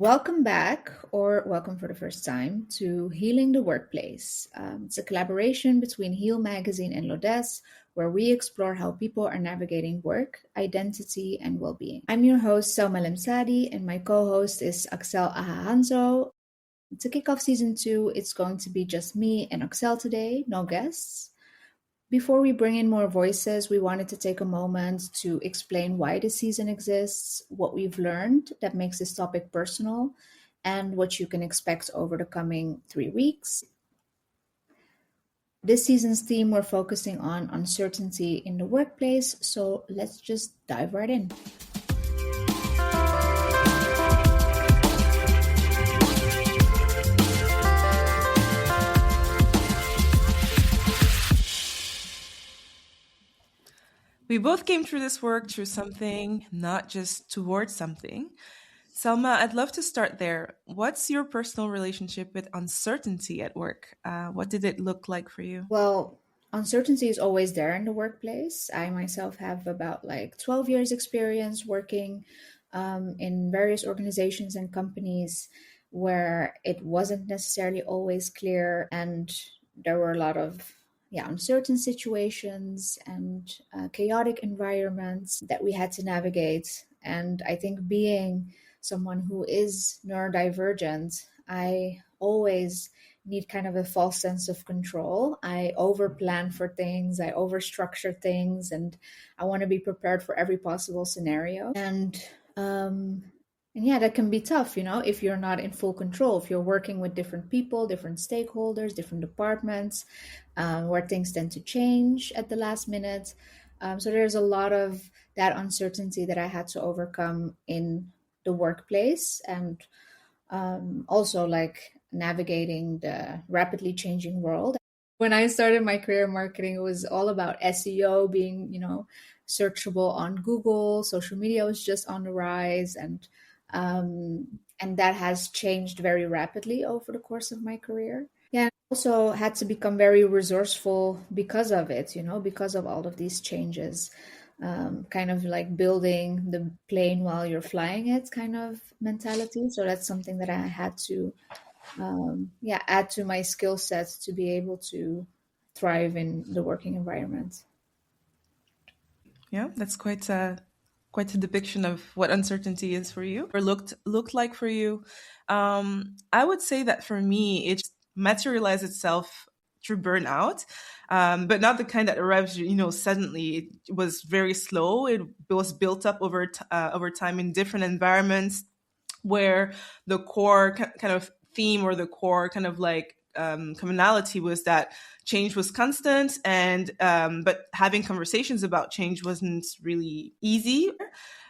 Welcome back, or welcome for the first time, to Healing the Workplace. It's a collaboration between Heal Magazine and Lodez, where we explore how people are navigating work, identity, and well being. I'm your host, Selma Lemsaadi, and my co host is Axelle Ahanhanzo. To kick off season two, it's going to be just me and Axelle today, no guests. Before we bring in more voices, we wanted to take a moment to explain why this season exists, what we've learned that makes this topic personal, and what you can expect over the coming 3 weeks. This season's theme, we're focusing on uncertainty in the workplace, so let's just dive right in. We both came through this work through something, not just towards something. Selma, I'd love to start there. What's your personal relationship with uncertainty at work? What did it look like for you? Well, uncertainty is always there in the workplace. I myself have about like 12 years experience working in various organizations and companies where it wasn't necessarily always clear, and there were a lot of uncertain situations and chaotic environments that we had to navigate. And I think being someone who is neurodivergent, I always need kind of a false sense of control. I over plan for things, I over structure things, and I want to be prepared for every possible scenario. And yeah, that can be tough, if you're not in full control, if you're working with different people, different stakeholders, different departments, where things tend to change at the last minute. So there's a lot of that uncertainty that I had to overcome in the workplace, and also like navigating the rapidly changing world. When I started my career in marketing, it was all about SEO being, searchable on Google. Social media was just on the rise, and that has changed very rapidly over the course of my career. Yeah, and also had to become very resourceful because of it, because of all of these changes. Kind of like building the plane while you're flying it kind of mentality. So that's something that I had to add to my skill sets to be able to thrive in the working environment. Yeah, that's quite a depiction of what uncertainty is for you or looked like for you. I would say that for me, it materialized itself through burnout, but not the kind that arrives, suddenly. It was very slow. It was built up over time in different environments where the core kind of theme or the core kind of like commonality was that change was constant, and but having conversations about change wasn't really easy.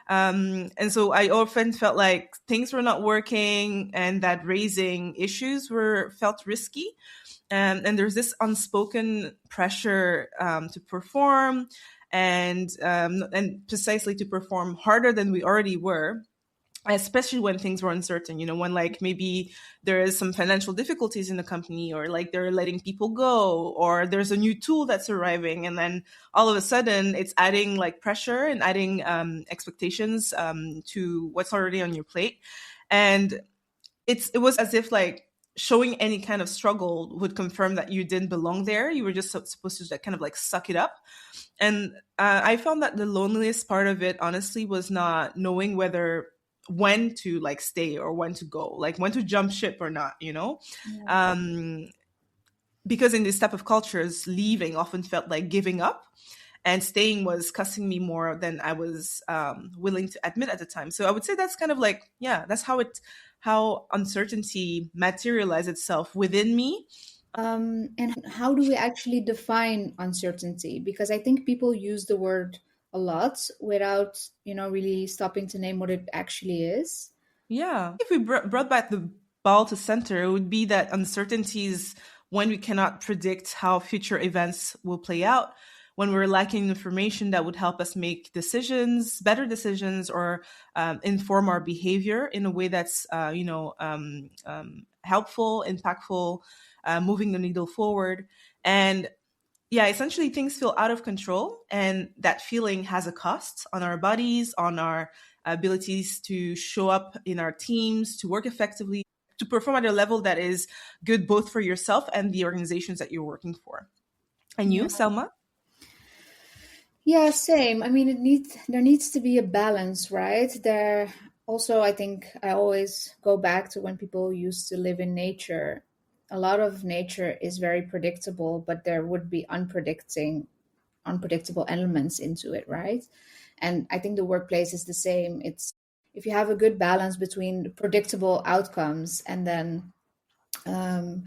And so I often felt like things were not working and that raising issues were felt risky. And there's this unspoken pressure to perform and precisely to perform harder than we already were, especially when things were uncertain, when like maybe there is some financial difficulties in the company, or like they're letting people go, or there's a new tool that's arriving, and then all of a sudden it's adding like pressure and adding expectations to what's already on your plate. And it was as if like showing any kind of struggle would confirm that you didn't belong there. You were just supposed to kind of like suck it up. And I found that the loneliest part of it, honestly, was not knowing when to like stay or when to go, like when to jump ship or not, Yeah. because in this type of cultures, leaving often felt like giving up, and staying was costing me more than I was willing to admit at the time. So I would say that's kind of like, yeah, that's how uncertainty materialized itself within me. And how do we actually define uncertainty? Because I think people use the word a lot without, really stopping to name what it actually is. Yeah. If we brought back the ball to center, it would be that uncertainties when we cannot predict how future events will play out, when we're lacking information that would help us make better decisions, or inform our behavior in a way that's, helpful, impactful, moving the needle forward. And yeah, essentially things feel out of control, and that feeling has a cost on our bodies, on our abilities to show up in our teams, to work effectively, to perform at a level that is good both for yourself and the organizations that you're working for. And Yeah. you, Selma? Yeah, same. I mean, there needs to be a balance, right? There also, I think I always go back to when people used to live in nature. A lot of nature is very predictable, but there would be unpredictable elements into it, right? And I think the workplace is the same. It's if you have a good balance between the predictable outcomes and then um,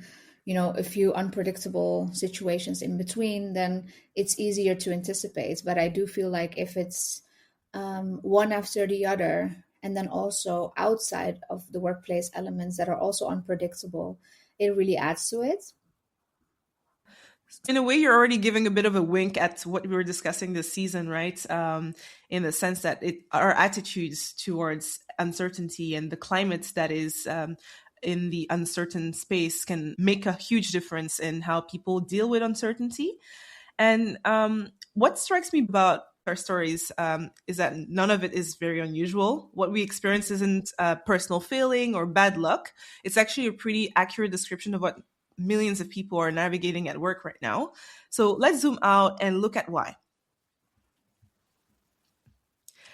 a few unpredictable situations in between, then it's easier to anticipate. But I do feel like if it's one after the other, and then also outside of the workplace elements that are also unpredictable, it really adds to it. In a way, you're already giving a bit of a wink at what we were discussing this season, right? In the sense that our attitudes towards uncertainty and the climate that is in the uncertain space can make a huge difference in how people deal with uncertainty. And what strikes me about our stories is that none of it is very unusual. What we experience isn't personal failing or bad luck. It's actually a pretty accurate description of what millions of people are navigating at work right now. So let's zoom out and look at why.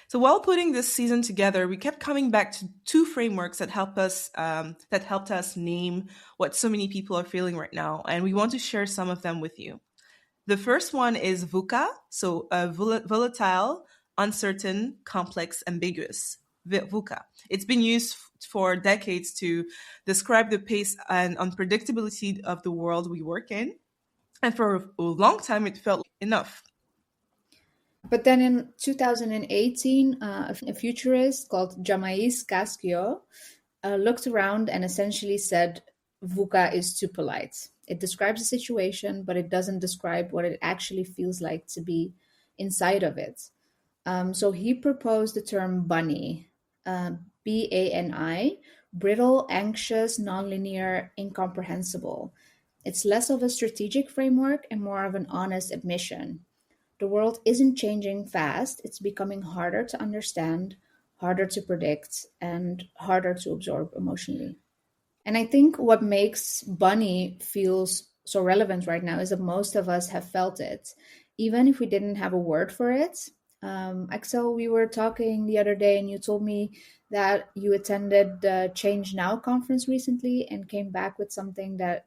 So while putting this season together, we kept coming back to two frameworks that helped us name what so many people are feeling right now, and we want to share some of them with you. The first one is VUCA, so volatile, uncertain, complex, ambiguous. VUCA. It's been used for decades to describe the pace and unpredictability of the world we work in. And for a long time, it felt enough. But then in 2018, a futurist called Jamais Cascio looked around and essentially said VUCA is too polite. It describes a situation, but it doesn't describe what it actually feels like to be inside of it. So he proposed the term BANI, BANI, brittle, anxious, nonlinear, incomprehensible. It's less of a strategic framework and more of an honest admission. The world isn't changing fast, it's becoming harder to understand, harder to predict, and harder to absorb emotionally. And I think what makes Bunny feels so relevant right now is that most of us have felt it, even if we didn't have a word for it. Axel, we were talking the other day, and you told me that you attended the Change Now conference recently and came back with something that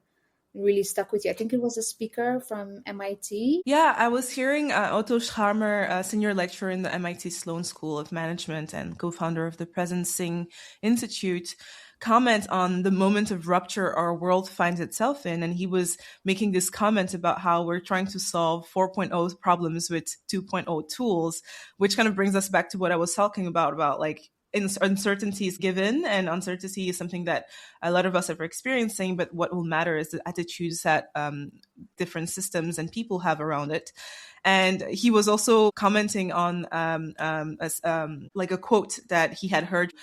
really stuck with you. I think it was a speaker from MIT. Yeah, I was hearing Otto Scharmer, a senior lecturer in the MIT Sloan School of Management and co-founder of the Present Sing Institute, comment on the moment of rupture our world finds itself in. And he was making this comment about how we're trying to solve 4.0 problems with 2.0 tools, which kind of brings us back to what I was talking about like uncertainty is given, and uncertainty is something that a lot of us are experiencing, but what will matter is the attitudes that different systems and people have around it. And he was also commenting on like a quote that he had heard,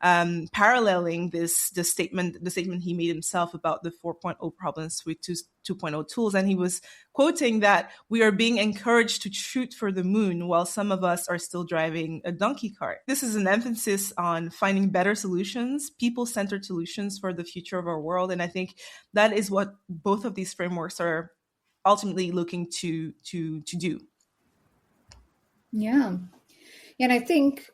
paralleling the statement he made himself about the 4.0 problems with 2.0 tools. And he was quoting that we are being encouraged to shoot for the moon while some of us are still driving a donkey cart. This is an emphasis on finding better solutions, people-centered solutions for the future of our world. And I think that is what both of these frameworks are ultimately looking to do. Yeah. And I think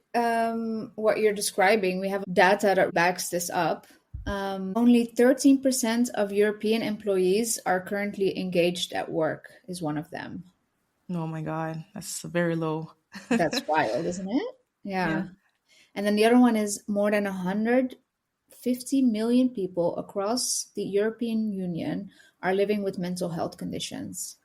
what you're describing, we have data that backs this up. Only 13% of European employees are currently engaged at work, is one of them. Oh my God, that's very low. That's wild, isn't it? Yeah. Yeah. And then the other one is more than 150 million people across the European Union are living with mental health conditions.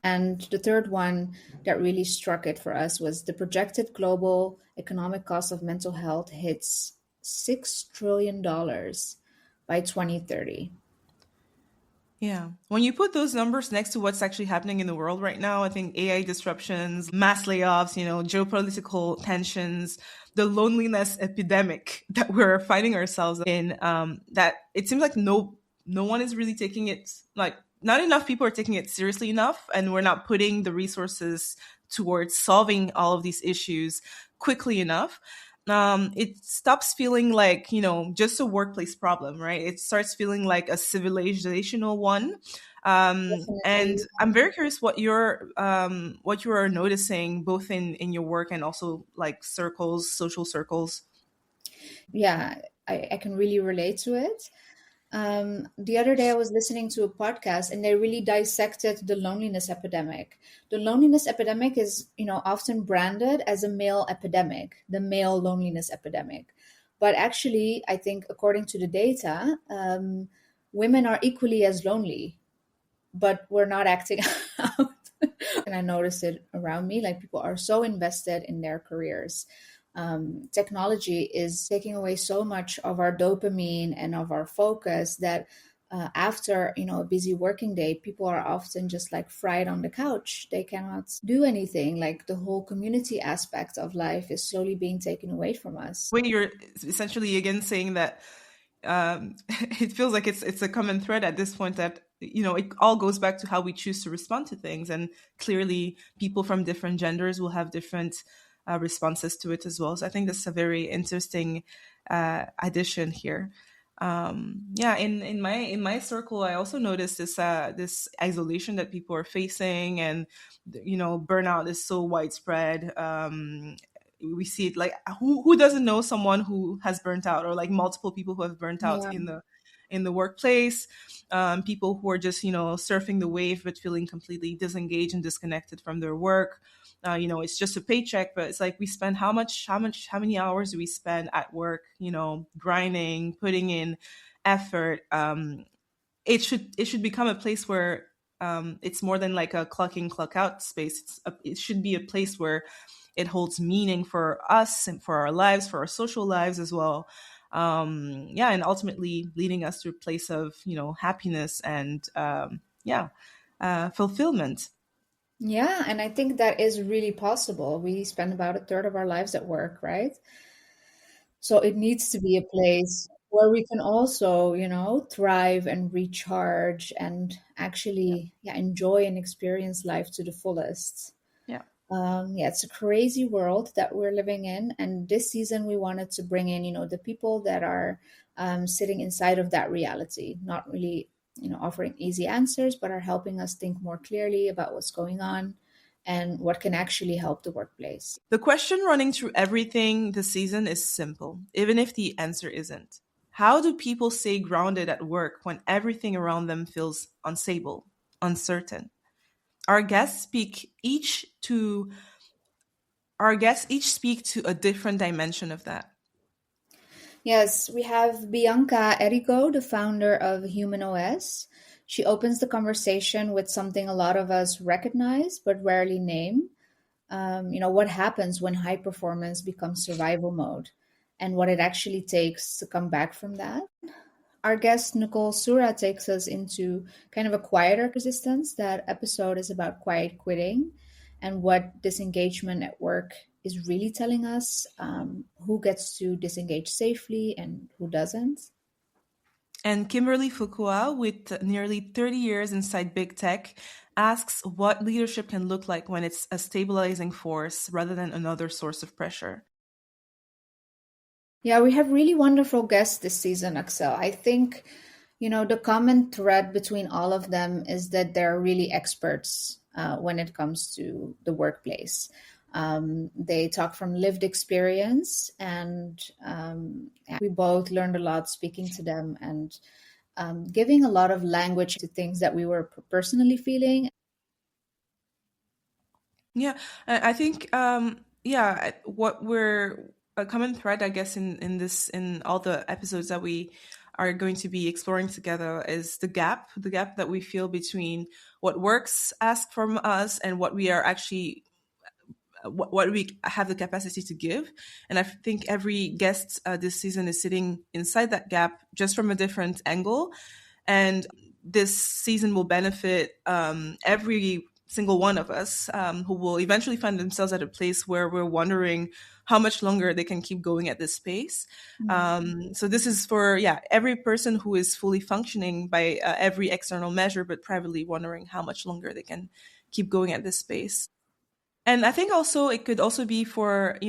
And the third one that really struck it for us was the projected global economic cost of mental health hits $6 trillion by 2030. Yeah. When you put those numbers next to what's actually happening in the world right now, I think AI disruptions, mass layoffs, geopolitical tensions, the loneliness epidemic that we're finding ourselves in, that it seems like no one is really taking it, like not enough people are taking it seriously enough, and we're not putting the resources towards solving all of these issues quickly enough. It stops feeling like, just a workplace problem, right? It starts feeling like a civilizational one. And Definitely. I'm very curious what you are noticing both in your work and also like circles, social circles. Yeah, I can really relate to it. The other day, I was listening to a podcast and they really dissected the loneliness epidemic. The loneliness epidemic is, often branded as a male epidemic, the male loneliness epidemic. But actually, I think according to the data, women are equally as lonely, but we're not acting out. And I noticed it around me, like people are so invested in their careers. Technology is taking away so much of our dopamine and of our focus that after a busy working day, people are often just like fried on the couch. They cannot do anything. Like the whole community aspect of life is slowly being taken away from us. When you're essentially again saying that, it feels like it's a common thread at this point, that it all goes back to how we choose to respond to things, and clearly people from different genders will have different responses to it as well. So I think that's a very interesting addition here. Yeah, in my circle, I also noticed this isolation that people are facing, and burnout is so widespread. We see it, like, who doesn't know someone who has burnt out, or like multiple people who have burnt out Yeah. in the workplace. People who are just surfing the wave but feeling completely disengaged and disconnected from their work. It's just a paycheck, but it's like, we spend how many hours do we spend at work, grinding, putting in effort. It should become a place where, it's more than like a clock in, clock out space. It should be a place where it holds meaning for us and for our lives, for our social lives as well. Yeah, and ultimately leading us to a place of happiness and, yeah, fulfillment. Yeah, and I think that is really possible. We spend about a third of our lives at work, right? So it needs to be a place where we can also, thrive and recharge and Yeah, actually, yeah, enjoy and experience life to the fullest. yeah. Yeah, it's a crazy world that we're living in. And this season, we wanted to bring in, the people that are sitting inside of that reality, not really, offering easy answers, but are helping us think more clearly about what's going on and what can actually help the workplace. The question running through everything this season is simple, even if the answer isn't. How do people stay grounded at work when everything around them feels unstable, uncertain? Our guests speak each to our guests each speak to a different dimension of that. Yes, we have Bianca Erico, the founder of Human OS. She opens the conversation with something a lot of us recognize but rarely name. What happens when high performance becomes survival mode and what it actually takes to come back from that. Our guest Nicole Sura takes us into kind of a quieter resistance. That episode is about quiet quitting and what disengagement at work is really telling us, who gets to disengage safely and who doesn't. And Kimberly Fukua, with nearly 30 years inside big tech, asks what leadership can look like when it's a stabilizing force rather than another source of pressure. Yeah, we have really wonderful guests this season, Axelle. I think, the common thread between all of them is that they're really experts when it comes to the workplace. They talk from lived experience, and yeah, we both learned a lot speaking to them and giving a lot of language to things that we were personally feeling. Yeah, I think, yeah, what we're a common thread, I guess, in all the episodes that we are going to be exploring together is the gap that we feel between what works ask from us and what we are actually what we have the capacity to give. And I think every guest this season is sitting inside that gap just from a different angle. And this season will benefit every single one of us who will eventually find themselves at a place where we're wondering how much longer they can keep going at this pace. Mm. So this is for, yeah, every person who is fully functioning by every external measure, but privately wondering how much longer they can keep going at this pace. And I think also it could also be for,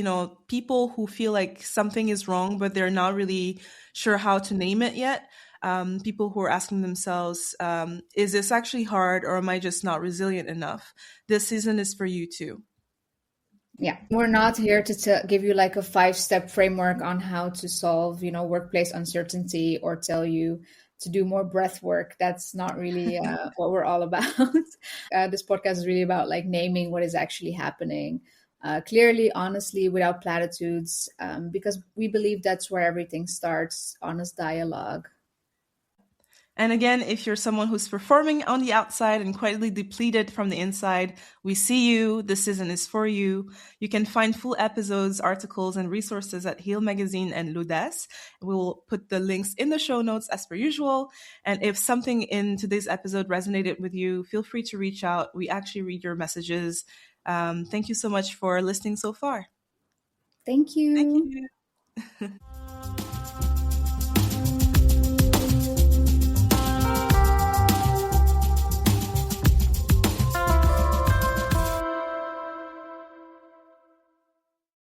people who feel like something is wrong, but they're not really sure how to name it yet. People who are asking themselves, is this actually hard, or am I just not resilient enough? This season is for you too. Yeah, we're not here to give you like a 5-step framework on how to solve, workplace uncertainty, or tell you to do more breath work. That's not really what we're all about. This podcast is really about like naming what is actually happening, clearly, honestly, without platitudes, because we believe that's where everything starts: honest dialogue. And again, if you're someone who's performing on the outside and quietly depleted from the inside, we see you. This season is for you. You can find full episodes, articles, and resources at Heal Magazine and Ludes. We will put the links in the show notes as per usual. And if something in today's episode resonated with you, feel free to reach out. We actually read your messages. Thank you so much for listening so far. Thank Thank you. you.